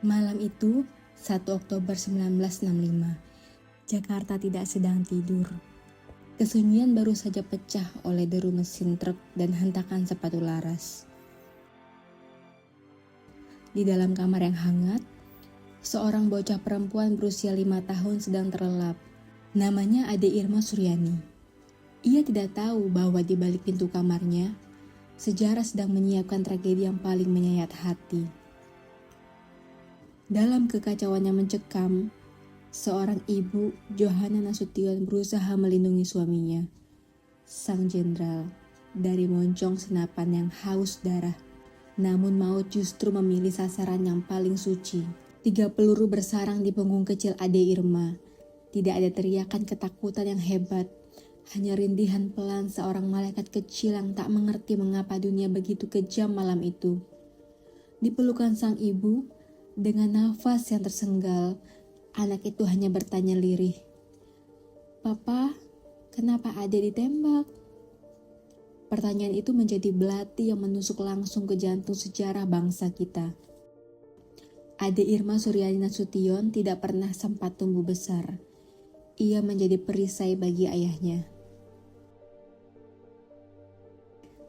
Malam itu, 1 Oktober 1965, Jakarta tidak sedang tidur. Kesunyian baru saja pecah oleh deru mesin truk dan hentakan sepatu laras. Di dalam kamar yang hangat, seorang bocah perempuan berusia 5 tahun sedang terlelap. Namanya Ade Irma Suryani. Ia tidak tahu bahwa di balik pintu kamarnya, sejarah sedang menyiapkan tragedi yang paling menyayat hati. Dalam kekacauan yang mencekam, seorang ibu, Johanna Nasution, berusaha melindungi suaminya, sang jenderal, dari moncong senapan yang haus darah. Namun maut justru memilih sasaran yang paling suci. 3 peluru bersarang di punggung kecil Ade Irma. Tidak ada teriakan ketakutan yang hebat, hanya rintihan pelan seorang malaikat kecil yang tak mengerti mengapa dunia begitu kejam malam itu. Di pelukan sang ibu, dengan nafas yang tersenggal, anak itu hanya bertanya lirih, "Papa, kenapa Ade ditembak?" Pertanyaan itu menjadi belati yang menusuk langsung ke jantung sejarah bangsa kita. Ade Irma Suryani Nasution tidak pernah sempat tumbuh besar. Ia menjadi perisai bagi ayahnya.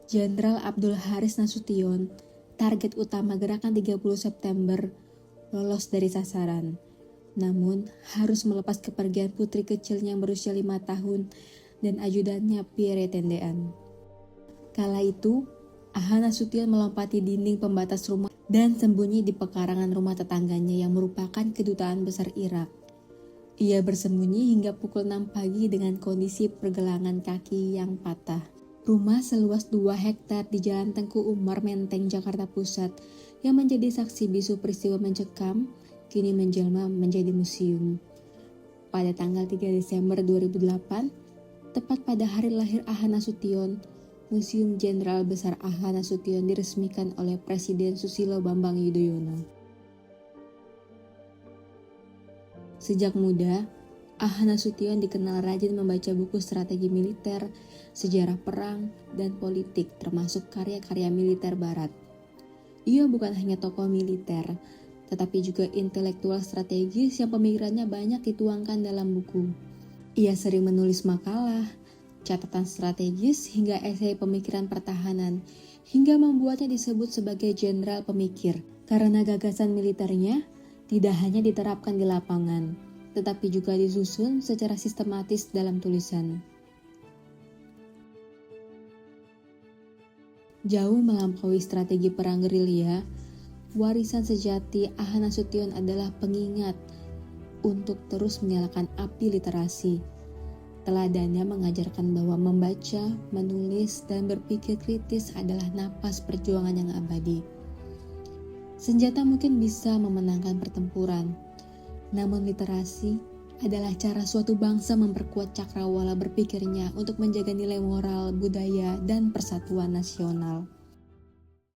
Jenderal Abdul Haris Nasution, target utama gerakan 30 September, lolos dari sasaran. Namun harus melepas kepergian putri kecilnya yang berusia 5 tahun dan ajudannya Pierre Tendean. Kala itu, Aha Nasution melompati dinding pembatas rumah dan sembunyi di pekarangan rumah tetangganya yang merupakan kedutaan besar Irak. Ia bersembunyi hingga pukul 6 pagi dengan kondisi pergelangan kaki yang patah. Rumah seluas 2 hektar di Jalan Tengku Umar, Menteng, Jakarta Pusat yang menjadi saksi bisu peristiwa mencekam, kini menjelma menjadi museum. Pada tanggal 3 Desember 2008, tepat pada hari lahir Aha Nasution, Museum Jenderal Besar Aha Nasution diresmikan oleh Presiden Susilo Bambang Yudhoyono. Sejak muda, Aha Nasution dikenal rajin membaca buku strategi militer, sejarah perang, dan politik termasuk karya-karya militer barat. Ia bukan hanya tokoh militer, tetapi juga intelektual strategis yang pemikirannya banyak dituangkan dalam buku. Ia sering menulis makalah, catatan strategis, hingga esai pemikiran pertahanan, hingga membuatnya disebut sebagai jenderal pemikir. Karena gagasan militernya tidak hanya diterapkan di lapangan, tetapi juga disusun secara sistematis dalam tulisan. Jauh melampaui strategi perang gerilya, warisan sejati Aha Nasution adalah pengingat untuk terus menyalakan api literasi. Teladannya mengajarkan bahwa membaca, menulis, dan berpikir kritis adalah napas perjuangan yang abadi. Senjata mungkin bisa memenangkan pertempuran, namun literasi adalah cara suatu bangsa memperkuat cakrawala berpikirnya untuk menjaga nilai moral, budaya, dan persatuan nasional.